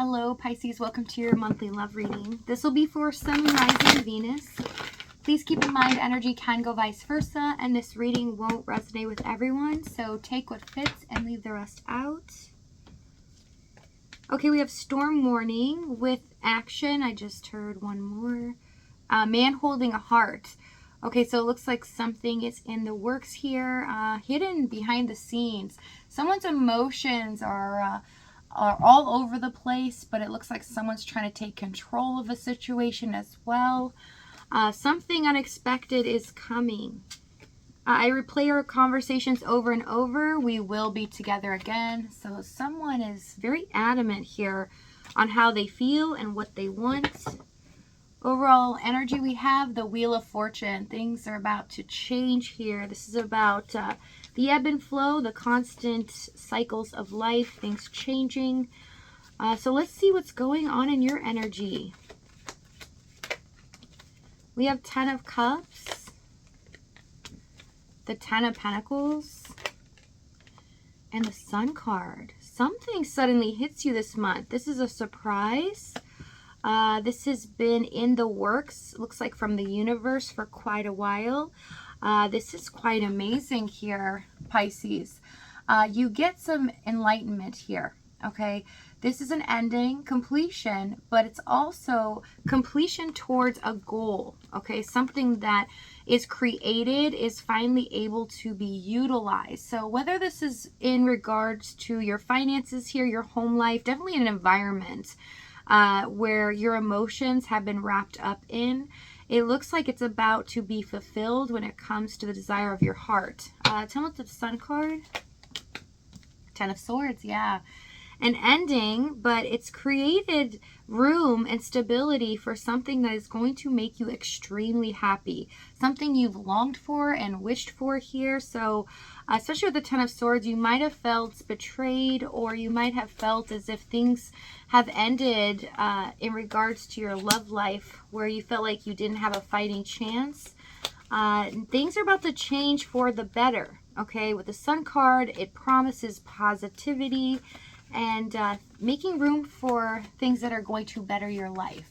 Hello, Pisces. Welcome to your monthly love reading. This will be for Sun, Rising, Venus. Please keep in mind energy can go vice versa, and this reading won't resonate with everyone, so take what fits and leave the rest out. Okay, we have storm warning with action. I just heard one more. Man holding a heart. Okay, so it looks like something is in the works here, hidden behind the scenes. Someone's emotions are all over the place, but it looks like someone's trying to take control of a situation as well. Something unexpected is coming. I replay our conversations over and over. We will be together again. So someone is very adamant here on how they feel and what they want. Overall energy, we have the Wheel of Fortune. Things are about to change here. This is about the ebb and flow, the constant cycles of life, things changing. So let's see what's going on in your energy. We have 10 of Cups, the 10 of Pentacles, and the Sun card. Something suddenly hits you this month. This is a surprise. This has been in the works, looks like from the universe for quite a while. This is quite amazing here, Pisces. You get some enlightenment here, okay? This is an ending, completion, but it's also completion towards a goal, okay? Something that is created is finally able to be utilized. So whether this is in regards to your finances here, your home life, definitely an environment where your emotions have been wrapped up in. It looks like it's about to be fulfilled when it comes to the desire of your heart. Tell me what the Sun card. 10 of Swords, yeah. An ending, but it's created room and stability for something that is going to make you extremely happy. Something you've longed for and wished for here. So especially with the 10 of Swords, you might have felt betrayed, or you might have felt as if things have ended in regards to your love life, where you felt like you didn't have a fighting chance. Things are about to change for the better. Okay, with the Sun card, it promises positivity and making room for things that are going to better your life.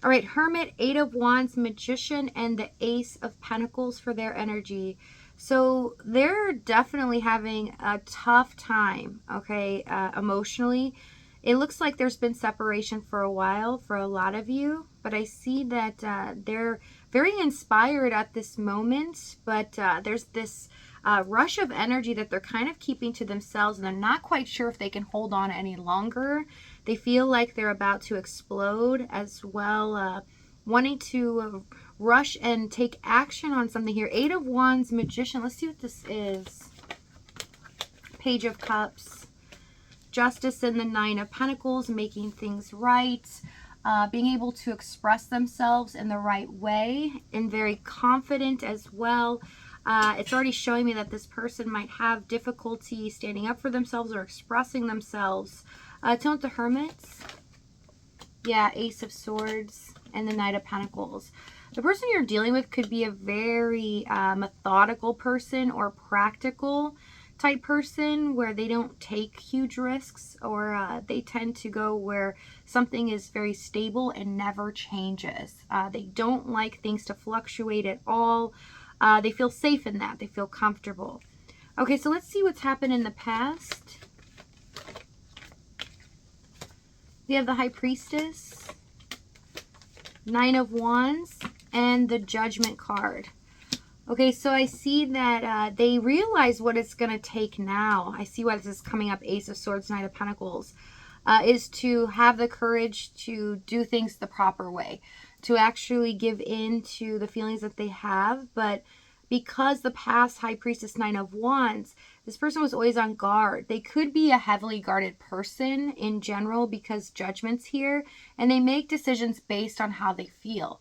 All right, Hermit, 8 of Wands, Magician, and the Ace of Pentacles for their energy. So they're definitely having a tough time, okay, emotionally. It looks like there's been separation for a while for a lot of you, but I see that they're very inspired at this moment, but there's this rush of energy that they're kind of keeping to themselves, and they're not quite sure if they can hold on any longer. They feel like they're about to explode as well, wanting to rush and take action on something here. 8 of Wands, Magician. Let's see what this is. Page of Cups, Justice, and the 9 of Pentacles, making things right. Being able to express themselves in the right way, and very confident as well. It's already showing me that this person might have difficulty standing up for themselves or expressing themselves. Tell me the Hermits. Yeah, Ace of Swords and the Knight of Pentacles. The person you're dealing with could be a very methodical person or practical type person, where they don't take huge risks, or they tend to go where something is very stable and never changes. They don't like things to fluctuate at all. They feel safe in that. They feel comfortable. Okay, so let's see what's happened in the past. We have the High Priestess, 9 of Wands, and the Judgment card. Okay, so I see that they realize what it's going to take now. I see why this is coming up, Ace of Swords, Knight of Pentacles, is to have the courage to do things the proper way, to actually give in to the feelings that they have. But because the past High Priestess, 9 of Wands, this person was always on guard. They could be a heavily guarded person in general because Judgment's here, and they make decisions based on how they feel.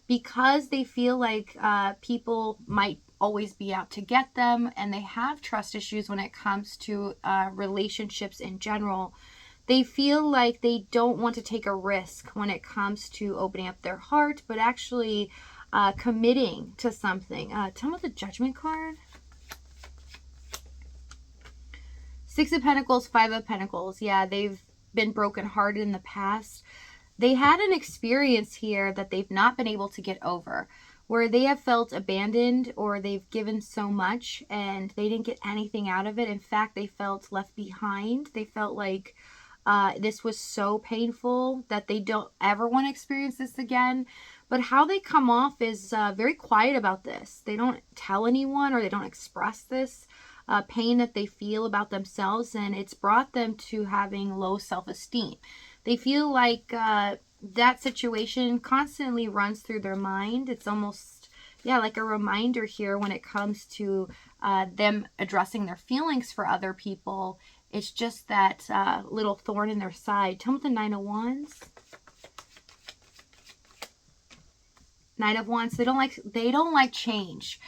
Because they feel like people might always be out to get them, and they have trust issues when it comes to relationships in general. They feel like they don't want to take a risk when it comes to opening up their heart, but actually committing to something. Tell me the Judgment card. 6 of Pentacles, 5 of Pentacles. Yeah, they've been brokenhearted in the past, they had an experience here that they've not been able to get over, where they have felt abandoned or they've given so much and they didn't get anything out of it. In fact, they felt left behind. They felt like this was so painful that they don't ever want to experience this again. But how they come off is very quiet about this. They don't tell anyone, or they don't express this pain that they feel about themselves, and it's brought them to having low self-esteem. They feel like that situation constantly runs through their mind. It's almost, yeah, like a reminder here when it comes to them addressing their feelings for other people. It's just that little thorn in their side. Tell me the Nine of Wands. Nine of Wands. They don't like change.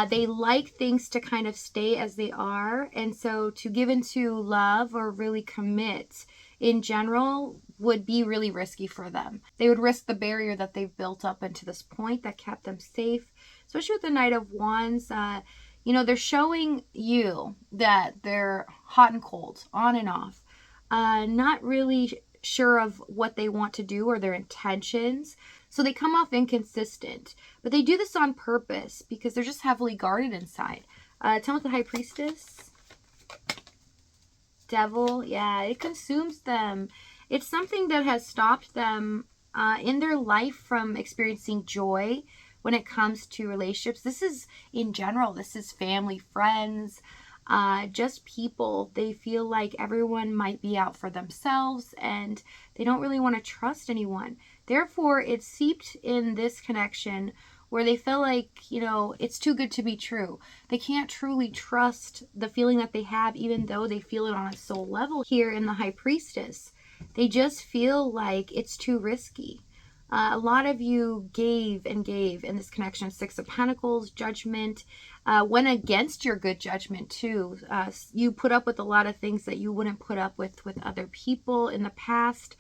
They like things to kind of stay as they are, and so to give into love or really commit in general would be really risky for them. They would risk the barrier that they've built up into this point that kept them safe, especially with the Knight of Wands. You know, they're showing you that they're hot and cold, on and off, not really sure of what they want to do or their intentions. So they come off inconsistent, but they do this on purpose because they're just heavily guarded inside. Tell me the High Priestess. Devil, yeah, it consumes them. It's something that has stopped them in their life from experiencing joy when it comes to relationships. This is in general, this is family, friends, just people. They feel like everyone might be out for themselves and they don't really want to trust anyone. Therefore, it's seeped in this connection where they feel like, you know, it's too good to be true. They can't truly trust the feeling that they have, even though they feel it on a soul level. Here in the High Priestess, they just feel like it's too risky. A lot of you gave and gave in this connection. Six of Pentacles, Judgment, went against your good judgment too. You put up with a lot of things that you wouldn't put up with other people in the past.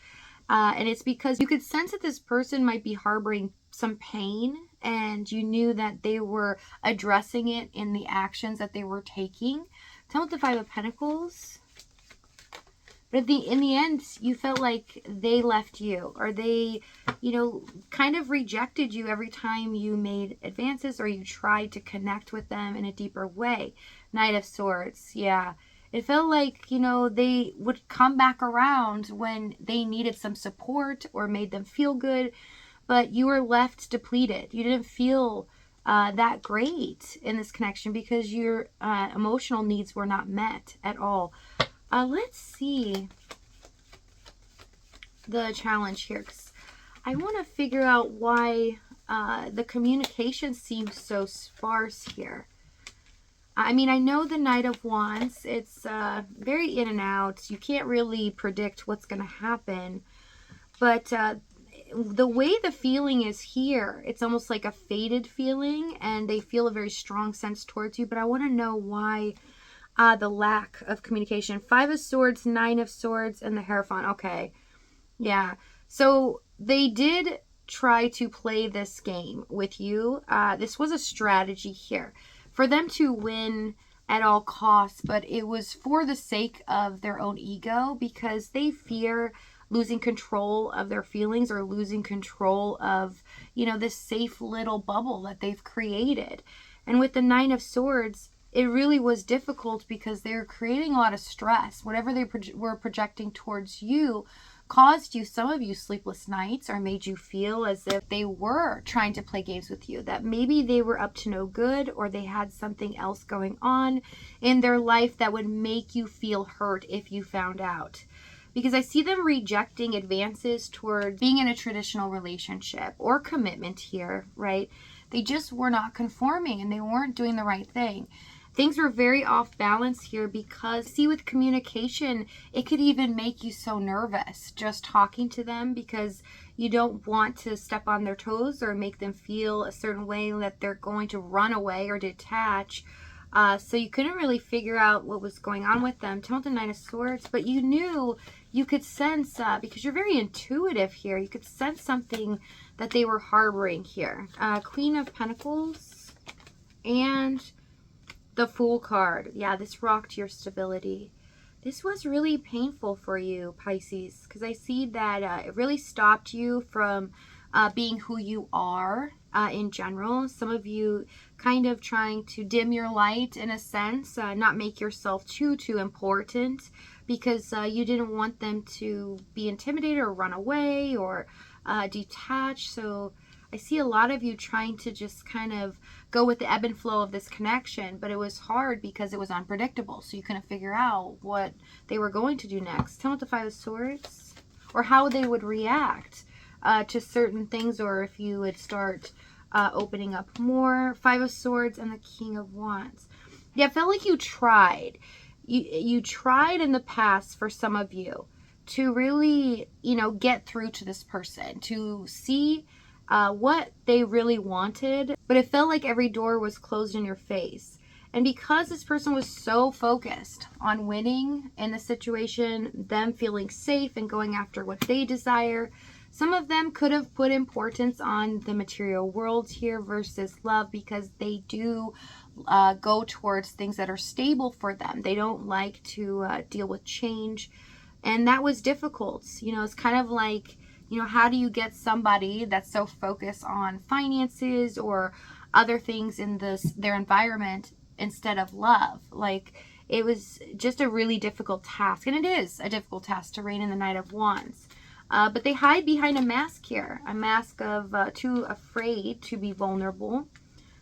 And it's because you could sense that this person might be harboring some pain, and you knew that they were addressing it in the actions that they were taking. Tell me the Five of Pentacles. But in the end, you felt like they left you, or they, you know, kind of rejected you every time you made advances or you tried to connect with them in a deeper way. Knight of Swords, yeah. It felt like, you know, they would come back around when they needed some support or made them feel good, but you were left depleted. You didn't feel that great in this connection because your emotional needs were not met at all. Let's see the challenge here, because I want to figure out why the communication seems so sparse here. I mean, I know the Knight of Wands, it's very in and out. You can't really predict what's going to happen. But the way the feeling is here, it's almost like a faded feeling, and they feel a very strong sense towards you. But I want to know why the lack of communication. Five of Swords, Nine of Swords, and the Hierophant. Okay. Yeah. So they did try to play this game with you. This was a strategy here for them to win at all costs, but it was for the sake of their own ego, because they fear losing control of their feelings or losing control of, you know, this safe little bubble that they've created. And with the Nine of Swords, it really was difficult because they were creating a lot of stress. Whatever they were projecting towards you caused you, some of you, sleepless nights, or made you feel as if they were trying to play games with you, that maybe they were up to no good, or they had something else going on in their life that would make you feel hurt if you found out. Because I see them rejecting advances towards being in a traditional relationship or commitment here, right? They just were not conforming and they weren't doing the right thing. Things were very off balance here because, see, with communication, it could even make you so nervous just talking to them, because you don't want to step on their toes or make them feel a certain way that they're going to run away or detach. So you couldn't really figure out what was going on with them. Tell me the Nine of Swords, but you knew, you could sense, because you're very intuitive here, you could sense something that they were harboring here. Queen of Pentacles and the Fool card. Yeah, this rocked your stability. This was really painful for you, Pisces, because I see that it really stopped you from being who you are in general. Some of you kind of trying to dim your light in a sense, not make yourself too important, because you didn't want them to be intimidated or run away or detach. So I see a lot of you trying to just kind of go with the ebb and flow of this connection, but it was hard because it was unpredictable. So you couldn't figure out what they were going to do next. Tell me what the Five of Swords, or how they would react to certain things, or if you would start opening up more. Five of Swords and the King of Wands. Yeah, I felt like you tried. You tried in the past, for some of you, to really, get through to this person, to see what they really wanted, but it felt like every door was closed in your face. And because this person was so focused on winning in the situation, them feeling safe and going after what they desire, some of them could have put importance on the material world here versus love, because they do go towards things that are stable for them. They don't like to deal with change. And that was difficult. It's kind of like, how do you get somebody that's so focused on finances or other things in their environment instead of love? Like, it was just a really difficult task. And it is a difficult task to reign in the Knight of Wands. But they hide behind a mask here. A mask of too afraid to be vulnerable.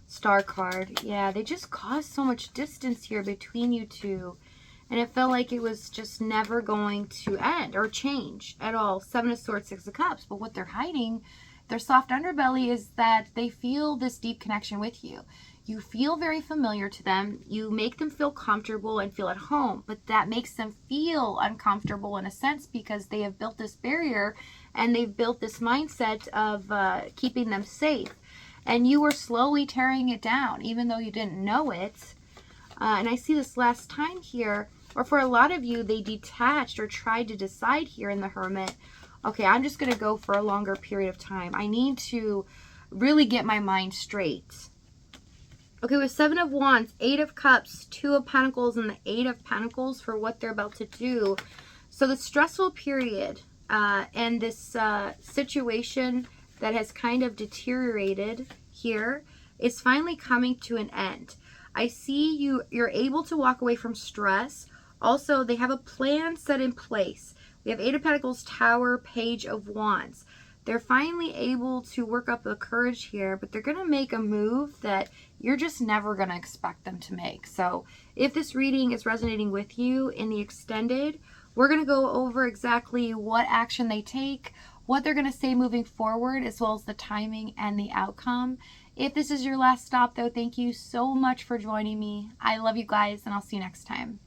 Star card. Yeah, they just caused so much distance here between you two. And it felt like it was just never going to end or change at all. Seven of Swords, Six of Cups. But what they're hiding, their soft underbelly, is that they feel this deep connection with you. You feel very familiar to them. You make them feel comfortable and feel at home. But that makes them feel uncomfortable in a sense, because they have built this barrier and they've built this mindset of keeping them safe. And you were slowly tearing it down, even though you didn't know it. And I see this last time here, or for a lot of you, they detached or tried to decide here in the Hermit, okay, I'm just going to go for a longer period of time. I need to really get my mind straight. Okay, with Seven of Wands, Eight of Cups, Two of Pentacles, and the Eight of Pentacles for what they're about to do. So the stressful period and this situation that has kind of deteriorated here is finally coming to an end. I see you're able to walk away from stress. Also, they have a plan set in place. We have Eight of Pentacles, Tower, Page of Wands. They're finally able to work up the courage here, but they're going to make a move that you're just never going to expect them to make. So if this reading is resonating with you in the extended, we're going to go over exactly what action they take, what they're going to say moving forward, as well as the timing and the outcome. If this is your last stop, though, thank you so much for joining me. I love you guys, and I'll see you next time.